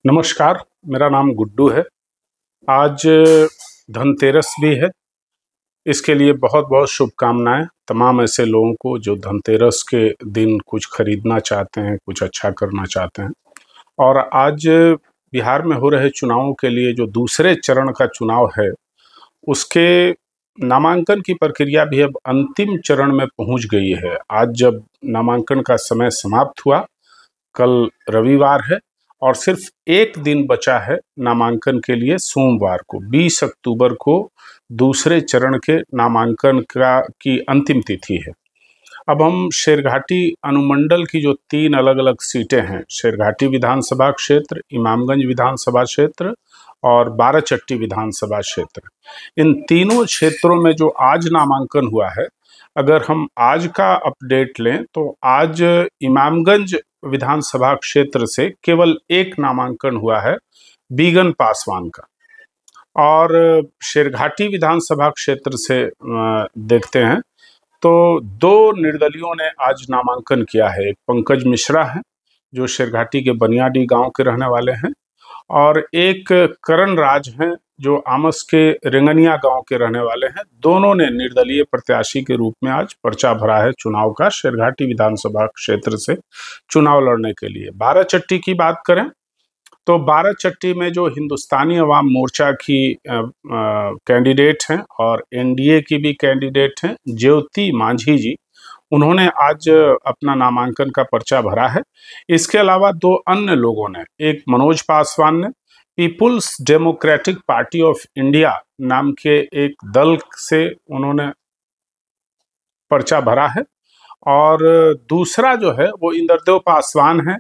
नमस्कार, मेरा नाम गुड्डू है। आज धनतेरस भी है। इसके लिए बहुत बहुत शुभकामनाएं तमाम ऐसे लोगों को जो धनतेरस के दिन कुछ खरीदना चाहते हैं, कुछ अच्छा करना चाहते हैं। और आज बिहार में हो रहे चुनावों के लिए जो दूसरे चरण का चुनाव है, उसके नामांकन की प्रक्रिया भी अब अंतिम चरण में पहुंच गई है। आज जब नामांकन का समय समाप्त हुआ, कल रविवार है और सिर्फ एक दिन बचा है नामांकन के लिए। सोमवार को 20 अक्टूबर को दूसरे चरण के नामांकन की अंतिम तिथि है। अब हम शेरघाटी अनुमंडल की जो 3 अलग अलग सीटें हैं, शेरघाटी विधानसभा क्षेत्र, इमामगंज विधानसभा क्षेत्र और बाराचट्टी विधानसभा क्षेत्र, इन तीनों क्षेत्रों में जो आज नामांकन हुआ है, अगर हम आज का अपडेट लें तो आज इमामगंज विधानसभा क्षेत्र से केवल एक नामांकन हुआ है, बीगन पासवान का। और शेरघाटी विधानसभा क्षेत्र से देखते हैं तो 2 निर्दलियों ने आज नामांकन किया है। एक पंकज मिश्रा हैं जो शेरघाटी के बनियाडी गांव के रहने वाले हैं, और एक करण राज हैं जो आमस के रेंगनिया गांव के रहने वाले हैं। दोनों ने निर्दलीय प्रत्याशी के रूप में आज पर्चा भरा है चुनाव का, शेरघाटी विधानसभा क्षेत्र से चुनाव लड़ने के लिए। बाराचट्टी की बात करें तो बाराचट्टी में जो हिंदुस्तानी अवाम मोर्चा की कैंडिडेट हैं और एनडीए की भी कैंडिडेट हैं, ज्योति मांझी जी, उन्होंने आज अपना नामांकन का पर्चा भरा है। इसके अलावा 2 अन्य लोगों ने, एक मनोज पासवान ने People's Democratic Party of India नाम के एक दल से उन्होंने पर्चा भरा है, और दूसरा जो है वो इंद्रदेव पासवान है।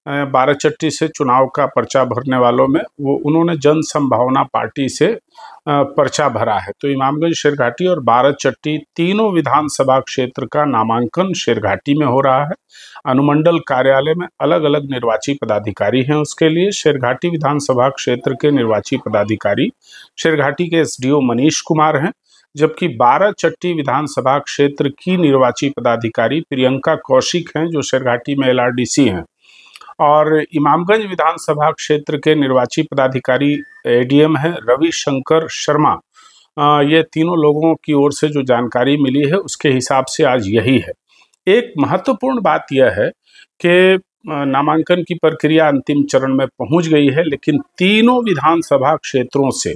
बाराचट्टी से चुनाव का पर्चा भरने वालों में वो उन्होंने जन संभावना पार्टी से पर्चा भरा है। तो इमामगंज, शेरघाटी और बाराचट्टी तीनों विधानसभा क्षेत्र का नामांकन शेरघाटी में हो रहा है। अनुमंडल कार्यालय में अलग अलग निर्वाची पदाधिकारी हैं उसके लिए। शेरघाटी विधानसभा क्षेत्र के निर्वाची पदाधिकारी शेरघाटी के एसडीओ मनीष कुमार हैं, जबकि बाराचट्टी विधानसभा क्षेत्र की निर्वाची पदाधिकारी प्रियंका कौशिक हैं जो शेरघाटी में एलआरडीसी हैं। और इमामगंज विधानसभा क्षेत्र के निर्वाची पदाधिकारी एडीएम है रविशंकर शर्मा। ये तीनों लोगों की ओर से जो जानकारी मिली है उसके हिसाब से आज यही है। एक महत्वपूर्ण बात यह है कि नामांकन की प्रक्रिया अंतिम चरण में पहुंच गई है, लेकिन तीनों विधानसभा क्षेत्रों से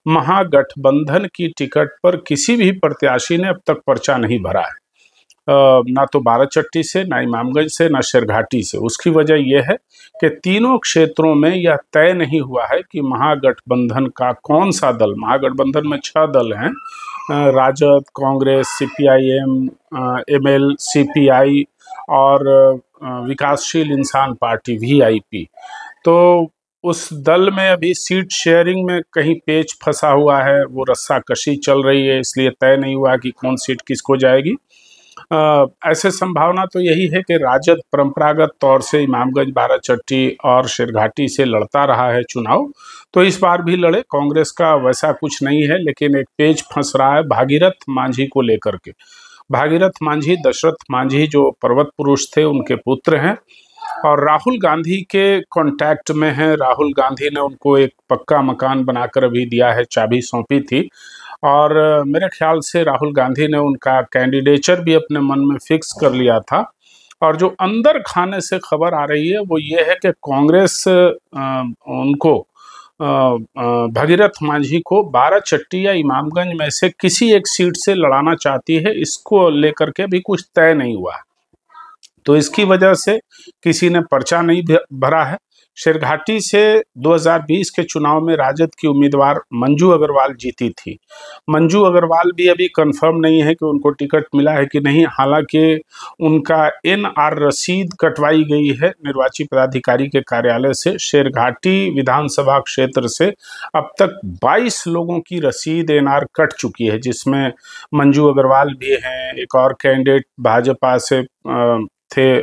महागठबंधन की टिकट पर किसी भी प्रत्याशी ने अब तक पर्चा नहीं भरा है, ना तो बाराचट्टी से, ना इमामगंज से, ना शेरघाटी से। उसकी वजह यह है कि तीनों क्षेत्रों में यह तय नहीं हुआ है कि महागठबंधन का कौन सा दल, महागठबंधन में 6 दल हैं, राजद, कांग्रेस, सीपीआईएम, एमएल, सीपीआई और विकासशील इंसान पार्टी वीआईपी। तो उस दल में अभी सीट शेयरिंग में कहीं पेच फंसा हुआ है, वो रस्साकशी चल रही है, इसलिए तय नहीं हुआ कि कौन सीट किसको जाएगी। ऐसे संभावना तो यही है कि राजद परंपरागत तौर से इमामगंज, बाराचट्टी और शेरघाटी से लड़ता रहा है चुनाव, तो इस बार भी लड़े। कांग्रेस का वैसा कुछ नहीं है, लेकिन एक पेच फंस रहा है भागीरथ मांझी को लेकर के। भागीरथ मांझी दशरथ मांझी जो पर्वत पुरुष थे उनके पुत्र हैं और राहुल गांधी के कांटेक्ट में हैं। राहुल गांधी ने उनको एक पक्का मकान बनाकर अभी दिया है, चाबी सौंपी थी, और मेरे ख्याल से राहुल गांधी ने उनका कैंडिडेचर भी अपने मन में फिक्स कर लिया था। और जो अंदर खाने से खबर आ रही है वो ये है कि कांग्रेस उनको भगीरथ मांझी को बाराचट्टी या इमामगंज में से किसी एक सीट से लड़ाना चाहती है। इसको लेकर के भी कुछ तय नहीं हुआ है, तो इसकी वजह से किसी ने पर्चा नहीं भरा है। शेरघाटी से 2020 के चुनाव में राजद की उम्मीदवार मंजू अग्रवाल जीती थी। मंजू अग्रवाल भी अभी कंफर्म नहीं है कि उनको टिकट मिला है कि नहीं, हालांकि उनका एनआर रसीद कटवाई गई है निर्वाची पदाधिकारी के कार्यालय से। शेरघाटी विधानसभा क्षेत्र से अब तक 22 लोगों की रसीद एनआर कट चुकी है, जिसमें मंजू अग्रवाल भी हैं, एक और कैंडिडेट भाजपा से थे,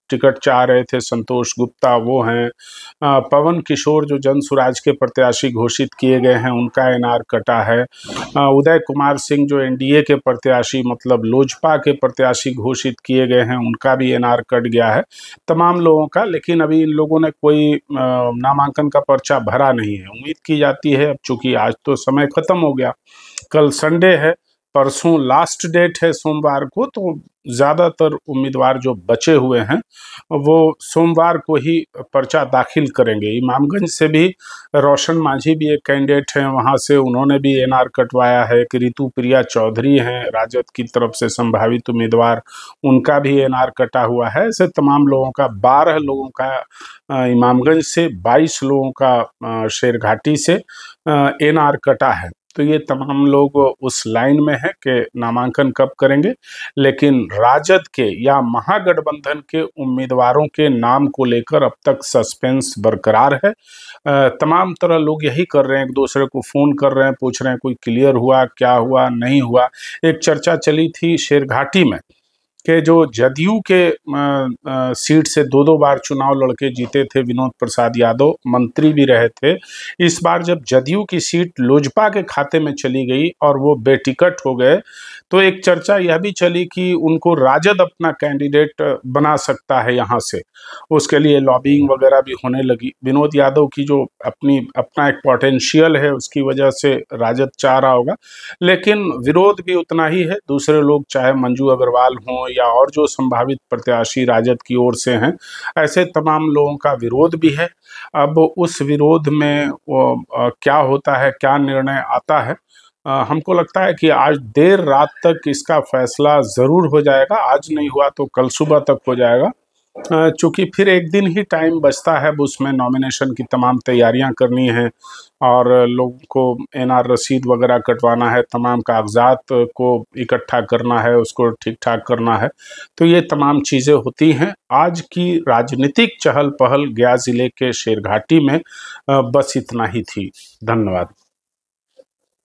टिकट चाह रहे थे, संतोष गुप्ता वो हैं, पवन किशोर जो जन स्वराज के प्रत्याशी घोषित किए गए हैं उनका एनआर कटा है, उदय कुमार सिंह जो एनडीए के प्रत्याशी मतलब लोजपा के प्रत्याशी घोषित किए गए हैं उनका भी एनआर कट गया है, तमाम लोगों का। लेकिन अभी इन लोगों ने कोई नामांकन का पर्चा भरा नहीं है। उम्मीद की जाती है, अब चूंकि आज तो समय खत्म हो गया, कल संडे है, परसों लास्ट डेट है सोमवार को, तो ज़्यादातर उम्मीदवार जो बचे हुए हैं वो सोमवार को ही पर्चा दाखिल करेंगे। इमामगंज से भी रोशन मांझी भी एक कैंडिडेट हैं, वहाँ से उन्होंने भी एनआर कटवाया है। कि ऋतु प्रिया चौधरी हैं राजद की तरफ से संभावित उम्मीदवार, उनका भी एनआर कटा हुआ है। ऐसे तमाम लोगों का 12 लोगों का इमामगंज से, 22 लोगों का शेरघाटी से एनआर कटा है। तो ये तमाम लोग उस लाइन में है कि नामांकन कब करेंगे। लेकिन राजद के या महागठबंधन के उम्मीदवारों के नाम को लेकर अब तक सस्पेंस बरकरार है। तमाम तरह लोग यही कर रहे हैं, एक दूसरे को फ़ोन कर रहे हैं, पूछ रहे हैं कोई क्लियर हुआ, क्या हुआ, नहीं हुआ। एक चर्चा चली थी शेरघाटी में कि जो जदयू के सीट से 2-2 बार चुनाव लड़के जीते थे विनोद प्रसाद यादव, मंत्री भी रहे थे, इस बार जब जदयू की सीट लोजपा के खाते में चली गई और वो बेटिकट हो गए, तो एक चर्चा यह भी चली कि उनको राजद अपना कैंडिडेट बना सकता है यहाँ से। उसके लिए लॉबिंग वगैरह भी होने लगी। विनोद यादव की जो अपना एक पोटेंशियल है उसकी वजह से राजद चाह रहा होगा, लेकिन विरोध भी उतना ही है। दूसरे लोग चाहे मंजू अग्रवाल हों या और जो संभावित प्रत्याशी राजद की ओर से हैं, ऐसे तमाम लोगों का विरोध भी है। अब उस विरोध में क्या होता है, क्या निर्णय आता है, हमको लगता है कि आज देर रात तक इसका फैसला ज़रूर हो जाएगा। आज नहीं हुआ तो कल सुबह तक हो जाएगा, चूँकि फिर एक दिन ही टाइम बचता है। अब उसमें नॉमिनेशन की तमाम तैयारियां करनी है और लोगों को एनआर रसीद वगैरह कटवाना है, तमाम कागजात को इकट्ठा करना है, उसको ठीक ठाक करना है। तो ये तमाम चीज़ें होती हैं। आज की राजनीतिक चहल पहल गया ज़िले के शेरघाटी में बस इतना ही थी। धन्यवाद।